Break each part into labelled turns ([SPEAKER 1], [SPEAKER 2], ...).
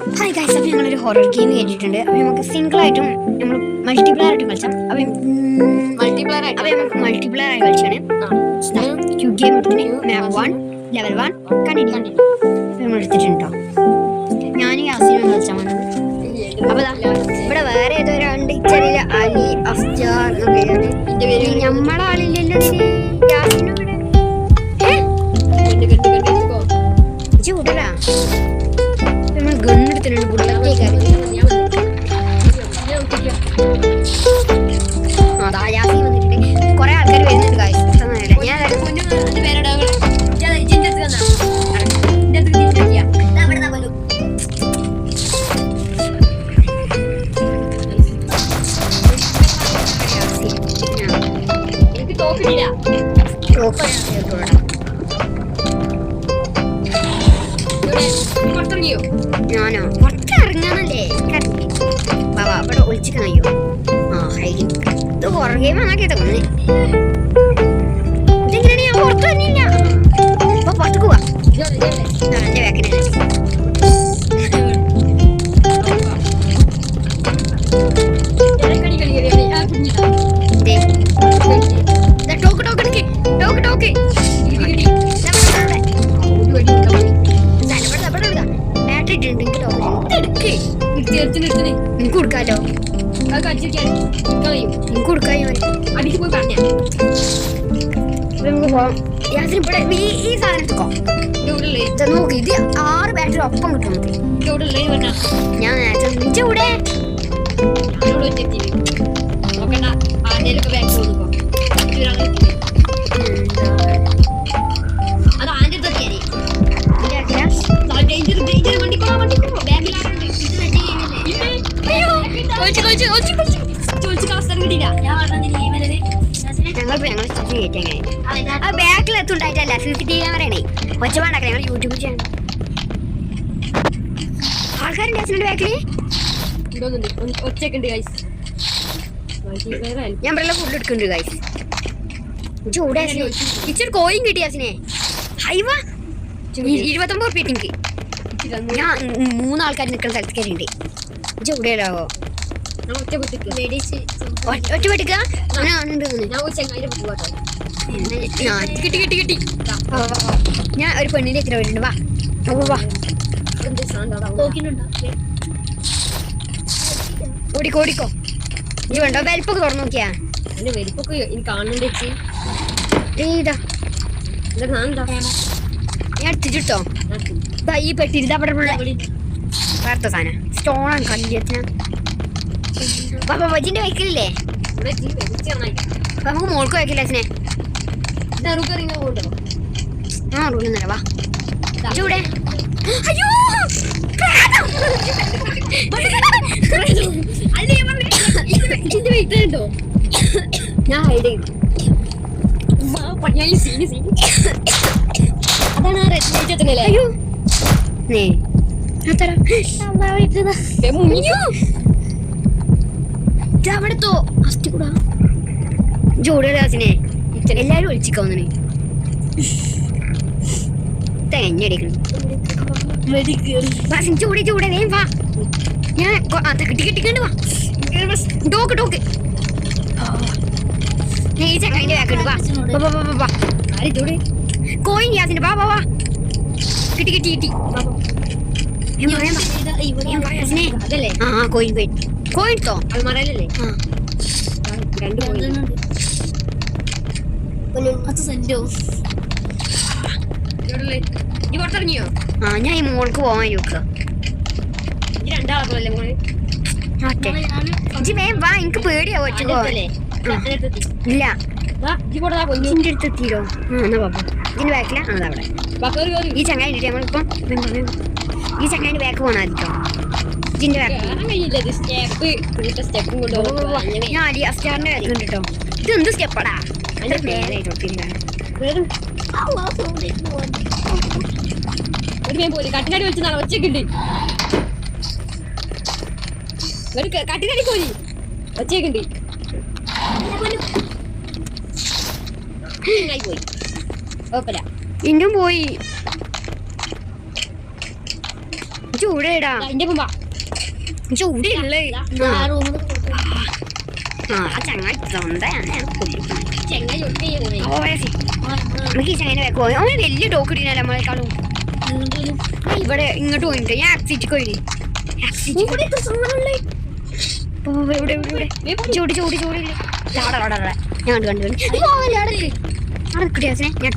[SPEAKER 1] Hi guys, അപ്പോൾ ഞങ്ങളൊരു horror game കേട്ടിട്ടുണ്ട്. അപ്പോൾ നമുക്ക് സിംഗിളായിട്ടും നമ്മൾ മൾട്ടിപ്ലെയർ ആയിട്ടും കളിച്ചാം. അപ്പോൾ നമുക്ക് മൾട്ടിപ്ലെയർ ആയി കളിച്ചാണ്. ഗെയിം മാപ്പ് 1 ലെവൽ 1 കണ്ടിന്യൂ നമ്മൾ എടുത്തിട്ടുണ്ടോ? ഞാൻ യാസീനും കളിച്ചാൽ വന്നത്. അപ്പോൾ ഇവിടെ വേറെ ഏതോ രണ്ട് ചെറിയ അലി അഫ്ജാർ നമ്മളെ ആളില്ലല്ലോ യാസീനും ഇവിടെ ചൂടരാ. നമ്മൾ ഗണ്ണെടുത്തിട്ടുണ്ട് ബുള്ളറ്റേക്കാര്. അതാ യാസീൻ വന്നിട്ടുണ്ട്. കുറെ ആൾക്കാർ വരുന്നുണ്ട് ഗൈസ്. ഞാൻ ഞാനോ പുറത്തിറങ്ങാന്നല്ലേ ബാബാ ഇവിടെ ഒളിച്ചിട്ട് കഴിയോ? ആ ഹൈഡിങ് ഇത് ഹൊറർ ഗെയിം ആണൊക്കെ തോന്നി. ഇതെങ്ങനെയാണ്? ഞാൻ പുറത്തു തന്നെയില്ല. അപ്പൊ പുറത്തേക്ക് പോവാ. എന്റെ ബാക്കിനെ ടോക്ക് ടോക്ക് ടോക്ക് ടോക്ക് കൊടുക്കാലോ. ഈ സാധനത്തോ നോക്കി ഇത് 6 ബാറ്ററി ഒപ്പം കിട്ടും. ഞാൻ ചൂടെ ബാക്കിലെത്തുണ്ടായിട്ടല്ല CCTV പറയണേ. ഒച്ചപ്പാണ്ടാക്കാം. ഞങ്ങൾ യൂട്യൂബ് ചെയ്യണം. ആൾക്കാരുണ്ട് അച്ഛൻ്റെ ബാക്കില്. ഞാൻ വെള്ളം ഫുഡ് എടുക്കുന്നുണ്ട് ഗൈസ്. ചൂടെ ഇച്ചൊരു കോയിൻ കിട്ടി അച്ഛനെ. ഹൈവാ 29 റുപ്യ എനിക്ക്. ഞാൻ 3 ആൾക്കാർ നിൽക്കുന്ന സ്ഥലത്ത് കയറിയുണ്ട്. ചൂടെയാവോ ഒറ്റ പെട്ടിക്ക കിട്ടി കിട്ടി കിട്ടി. ഞാൻ ഒരു പെണ്ണിന്റെ എത്ര വരുന്നുണ്ട്. വാ വാ ഓടിക്കോ ഓടിക്കോ. ഇനി വേണ്ടോ വലിപ്പൊക്കെ തുറന്നു നോക്കിയാ വലിപ്പൊക്കെ കാണുന്നുണ്ട്. ഞാൻ എടുത്തിട്ടോ ഈ പെട്ടിരുതാ വേർത്ത സാധനം സ്റ്റോണാണ് കല്ലിയത്തിന്. വജിന്റെ വയ്ക്കലില്ലേ? നമുക്ക് മോൾക്ക് വയ്ക്കില്ല അച്ഛനെ. ആ റൂമിൽ വാ ചൂടെ. അയ്യോ ഞാൻ ഹൈഡ് ചെയ്തു. അതാണ് ആ റെഡ്. അയ്യോ അവിടെത്തോ അസ്ഥി കൂടാ ജോഡിനെ എല്ലാരും ഒളിച്ചിക്കാവുന്നേ. ചൂടെ ചൂടെ വേം വാ. ഞാൻ കിട്ടി കിട്ടിക്കണ്ട് വാ. ടോക്ക് ടോക്ക് ഈ ചക്കൻ്റെ ബാക്കുണ്ട്. വാ കോയിൻ ഗ്യാസിന്റെ വാ വാ വാ. കിട്ടി കിട്ടി കിട്ടി. ആ കോയിൻ കോയിൻ കോയിൻ ട്ടോ അൽമാരയിലല്ലേ? ആ ഞാൻ ഈ മോൾക്ക് പോവാൻ നോക്കുക. വാ എനിക്ക് പേടിയാവോ? ഇല്ല ഇതിന്റെ അടുത്ത് എത്തിയില്ലോ. എന്നാ പാപ്പ ഇതിന്റെ ബാക്കിലാ അതവിടെ. ഈ ചങ്ങായി നമ്മളിപ്പം ഈ ചങ്ങായിന്റെ ബാക്ക് പോണായിരിക്കോ? ഇതിന്റെ ഞാൻ അലി അസ്റ്റാറിന്റെ ബാക്ക് ഉണ്ട് കേട്ടോ. ഇതെന്ത് സ്റ്റെപ്പാടാ? കട്ടിനാടി വെച്ചാൽ ഒച്ചക്കുണ്ട്. കട്ടിനാടി പോയി ഒച്ചക്കുണ്ട്. പോയി കുഴപ്പമില്ല. ഇന്നും പോയി ചൂടേടാ ചൂടുള്ളേ ആ ചങ്ങായി നമുക്ക് ഈ ചങ്ങനെ വെക്കോ അവന് വലിയ ടോക്ക് ഇടില്ല നമ്മളെക്കാളും ഇവിടെ ഇങ്ങോട്ട് പോയിട്ട് ഞാൻ ആക്സിറ്റ് പോയി ചൂട് ചൂട് ചൂടില്ലേ ഞാൻ കണ്ടു ഞാൻ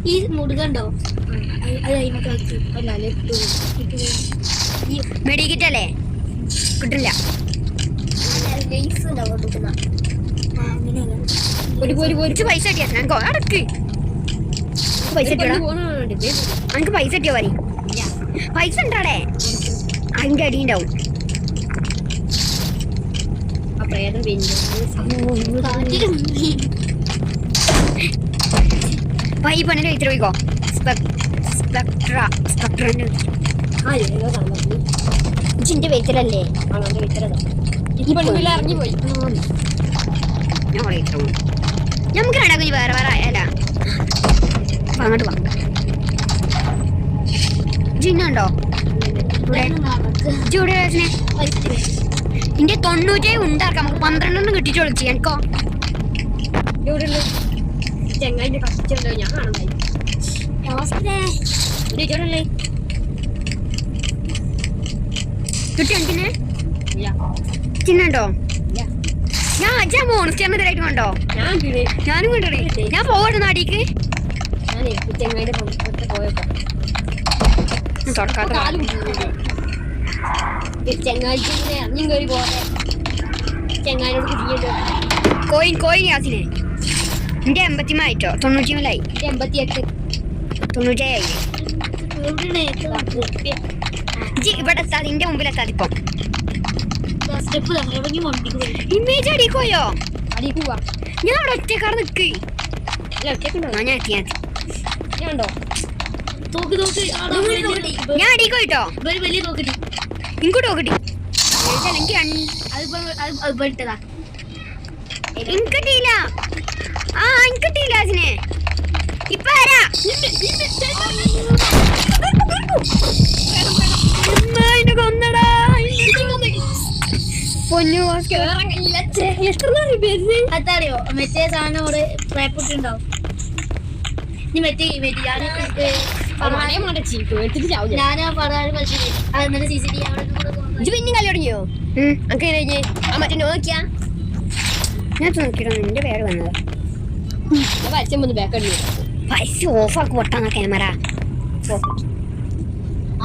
[SPEAKER 2] ഈ മുടുകണ്ടോ
[SPEAKER 1] മെഡിക്കറ്റല്ലേ കിട്ടില്ല പൈസ അടക്ക് എനിക്ക് പൈസ കിട്ടിയോ പറയും പൈസ ഉണ്ടാടേ അതിന്റെ അടി ഉണ്ടാവും ഈ പെണ്ണിന്റെ ഇത്ര പോയിക്കോ ഇച്ചിന്റെ വെയിറ്ററല്ലേ ഇറങ്ങിപ്പോയി നമുക്ക് രണ്ടാക്കും വേറെ വേറെ ആയാലാ അങ്ങോട്ട് വാ ജിന്നുണ്ടോ ചൂട് ഇന്റെ 90 ഉണ്ടാക്കാം നമുക്ക് 12 കിട്ടിട്ട് വിളിച്ചു എനിക്കോ
[SPEAKER 2] ചെങ്ങായിന്റെ കഷ്ടോ ഞാൻ കാണുന്നേ
[SPEAKER 1] കിട്ടി എനിക്കിനെ ചിന്നുണ്ടോ ഞാൻ അച്ഛൻ മോണിസ്റ്ററിനെതിരായിട്ട് കണ്ടോ ഞാനും കണ്ടേ ഞാൻ പോകട്ടെ നാടിക്ക്
[SPEAKER 2] ചെങ്ങായിന്റെ പോയപ്പോ ചെങ്ങായിക്ക് ഇറങ്ങി കയറി പോരെ ചെങ്ങായിനോട് കുടിക്കണ്ടോ
[SPEAKER 1] കോയിൻ യാസിനെ എന്റെ 80 ആയിട്ടോ 90
[SPEAKER 2] 88
[SPEAKER 1] 90 ഇവിടെ എത്താതെ എന്റെ മുമ്പിൽ എത്താതെ ഇപ്പം ഇമേജ് അടിക്കോയോ ഞാൻ അവിടെ ഒറ്റക്കാർ നിക്ക് ഞാൻ എത്തി ഞാൻ അടിക്കോട്ടോ ഇങ്ങോട്ട് നോക്കട്ടി എനിക്കിട്ടില്ല എനിക്കിട്ടില്ല അതിനെ ഇപ്പൊ ആരാ കൊന്നടാ പൊന്നു
[SPEAKER 2] അതറിയോ മറ്റേ സാധനം അവിടെ പ്രായപ്പെട്ടുണ്ടാവും നീ മറ്റേ ഞാനാ പറയാൻ അതെന്നെ CCTV അവിടെ
[SPEAKER 1] പിന്നെ കളി തുടങ്ങിയോ മറ്റേ നോക്കിയാ ഞാൻ നോക്കിയിട്ടോ നിന്റെ പേര് വന്നത് പൈസ ഓഫാക്കി പൊട്ടാന്ന ക്യാമറ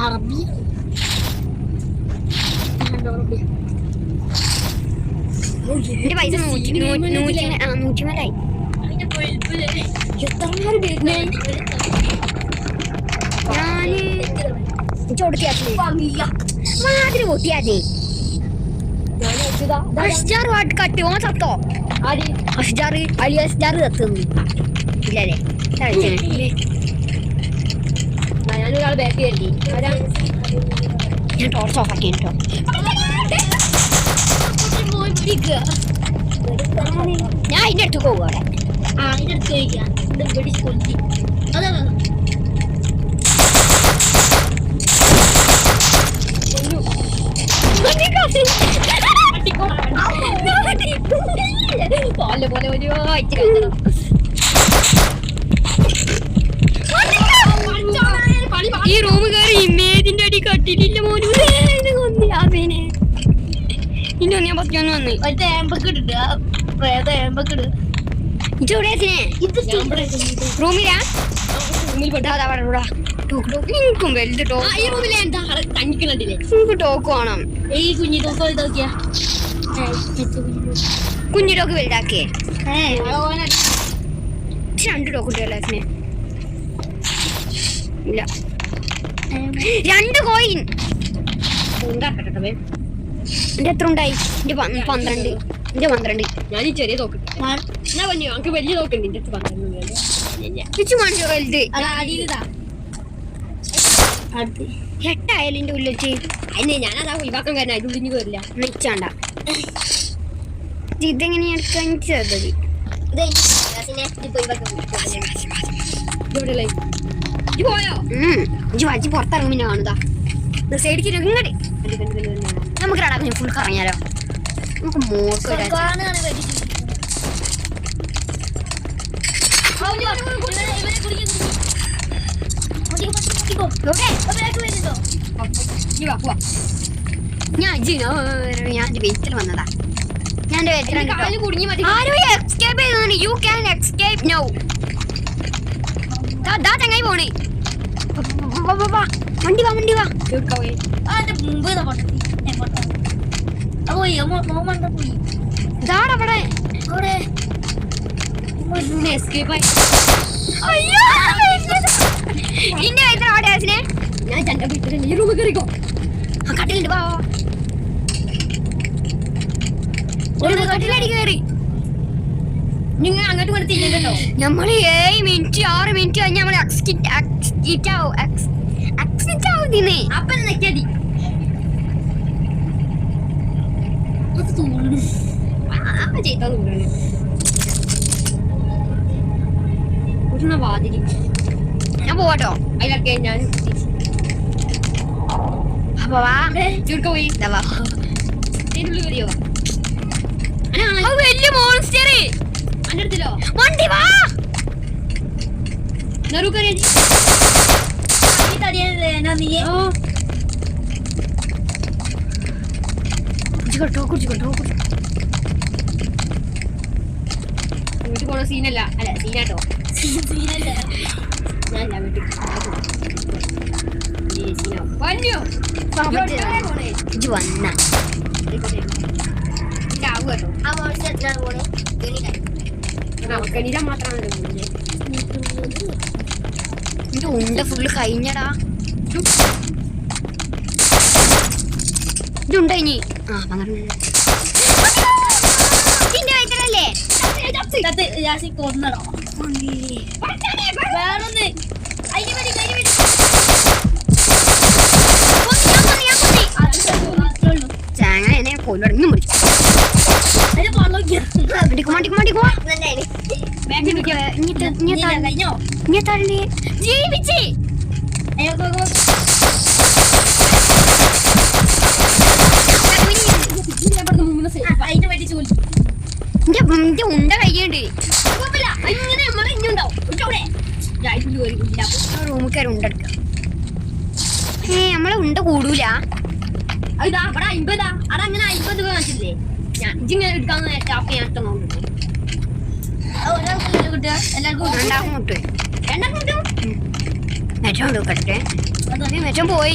[SPEAKER 2] അറബി
[SPEAKER 1] എന്റെ പൈസ 100 മാതിരി പൊട്ടിയാതെ അഷ്ജാർ വാട്ട് കട്ടി ഓൻ സത്തോ അഷ്ജാർ അലി അഷ്ജാർ സത്തൊന്നു ഇല്ലല്ലേ
[SPEAKER 2] ഞാനൊരാൾ ബാക്ക് കയറി
[SPEAKER 1] ഞാൻ ടോർച്ച് ഓഫ് ആക്കി കേട്ടോ ഞാൻ അതിന്റെ അടുത്ത് പോകും അവിടെ
[SPEAKER 2] അതിന്റെ അടുത്ത് കഴിക്കാം അതെ
[SPEAKER 1] ഈ റൂം കയറി ഇമേജിന്റെ അടി കട്ടിട്ടില്ല മോനു ഇന്നോ ഞാൻ പറ്റിയൊന്നു വന്ന് റൂമിലാ എനിക്കും വലുത് ടോക്ക് ടോക്ക് വേണം
[SPEAKER 2] ഈ കുഞ്ഞി തോക്ക് നോക്കിയാ
[SPEAKER 1] കുഞ്ഞു ടോക്ക് വലുതാക്കിയേ 2 ടോക്ക് കിട്ടിയല്ലേ ഇല്ല 2 കോയിൻ എന്റെ എത്ര ഉണ്ടായി എന്റെ 12
[SPEAKER 2] ഞാൻ ഈ ചെറിയ തോക്ക് ഞാൻ പറഞ്ഞു നമുക്ക് വലിയ തോക്കുണ്ട് എന്റെ അടുത്ത്
[SPEAKER 1] 12 മണിക്കൂർ വലുത്
[SPEAKER 2] അടുത്ത്
[SPEAKER 1] 8 ആയാലും എന്റെ ഉള്ളിച്ച്
[SPEAKER 2] അതിനെ ഞാനതാ ഒഴിവാക്കാൻ കാരണം അതിന്റെ ഉള്ളിഞ്ഞ് കയറില്ല
[SPEAKER 1] നിച്ചാണ്ട ഇതെങ്ങനെയാണ് ചെറുതത് വാച്ചി പുറത്തിറങ്ങും പിന്നെ കാണുതാ സൈഡിക്ക് ഇങ്ങോട്ട് നമുക്ക് റടാ ഫുൾ കറങ്ങിയാലോ നമുക്ക് മോട്ടോ ഞാൻ വെയിറ്റിൽ വന്നതാ ഞാൻ യു ക്യാൻ എസ്കേപ്പ് നൗ ചങ്ങായി പോണേ വണ്ടി വാ ഇതാടവിടെ ഞാൻ റൂമിൽ കയറിക്കോ കട്ടിലുണ്ട് വാ കട്ടിലടി കയറി നിങ്ങൾ അങ്ങോട്ട് കൊടുത്തില്ലല്ലോ നമ്മള് 7 മിനിറ്റ് 6 മിനിറ്റ് കഴിഞ്ഞ് നമ്മള് ആവുന്നേ അപ്പൊ നെക്കടി വാതിരി ഞാൻ പോവാട്ടോ അതിലൊക്കെ ഞാൻ പോയി വലിയ മോൺസ്റ്റർ അടുത്തില്ലോ വണ്ടി വാ വീട്ടിൽ പോണ സീനല്ല അല്ല സീനാട്ടോ സീനല്ല ഞാൻ വീട്ടിൽ വന്ന എന്റെ ഉണ്ട ഫുള്ള് കഴിഞ്ഞടാ ഇതുണ്ട ഇനി ആ വയറ്റല്ലേ കൊന്നടോ വേറൊന്ന് ചാങ്ങ എന്നെ കൊല്ലടങ്ങി മുറിച്ചു ജീവിച്ചേ ഉണ്ട കഴിയണ്ട് ഇങ്ങനെ നമ്മളെ ഇഞ്ഞുണ്ടാവും റൂമിൽ കയറി ഉണ്ടെടുക്കാം നമ്മളെ ഉണ്ട കൂടൂല ഇതാ അവിടെ 50 അവിടെ അങ്ങനെ 50 കാണിച്ചില്ലേ ഞാൻ ഇങ്ങനെ എടുക്കാന്ന് ടാപ്പ് ഞാൻ നോക്കിട്ട് മെച്ചം പോയി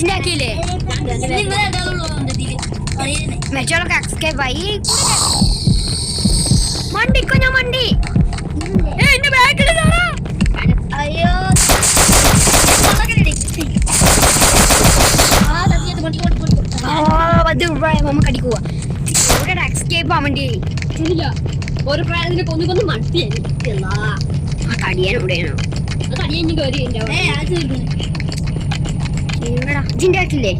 [SPEAKER 1] ഇതാക്കിയില്ലേ മെച്ചോളൊക്കെ എക്സ്കേപ്പ് ആയി വണ്ടിക്കോ ഞാൻ വണ്ടി എന്റെ ബാക്കിൽ അയ്യോ നമുക്ക് അടിക്കുക എക്സ്കേപ്പ് ആവാൻ വേണ്ടി ഓരോ പ്രായത്തിന് കൊന്നു മട്ടിയാണ് കടിയാൻ ഇവിടെയാണോ കടിയാൻ ഇതിന്റെ ആക്കില്ലേ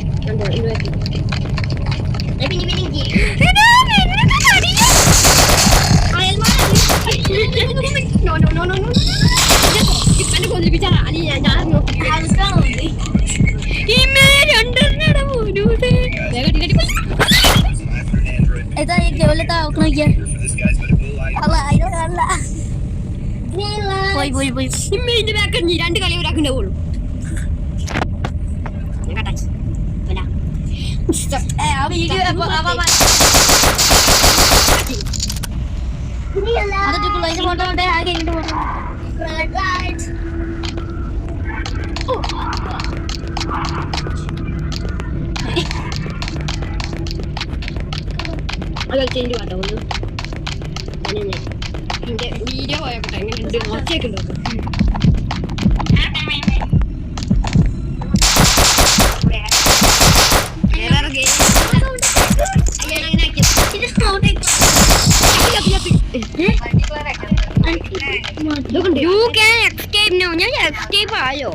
[SPEAKER 1] കൊല്ലിപ്പിച്ചാ ഞാൻ നോക്കി രണ്ട് കളി ഒരാക്കുണ്ടാവുള്ളൂ ചേഞ്ച് പാട്ടോ ഒന്ന് എന്റെ വീഡിയോ പോയപ്പോട്ടെ എങ്ങനെയുണ്ട് ഒച്ചയൊക്കെ You can escape now. ഞാൻ escape ആയോ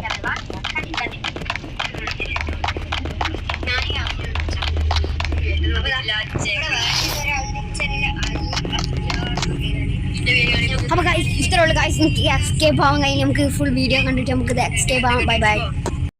[SPEAKER 1] അപ്പോൾ ഗൈസ് ഇത്രയുള്ള ഗൈസ് നമുക്ക് എസ്കേപ്പ് ആവാൻ കഴിഞ്ഞ് നമുക്ക് ഫുൾ വീഡിയോ കണ്ടിട്ട് നമുക്ക് എസ്കേപ്പ് ആവാം. Bye bye.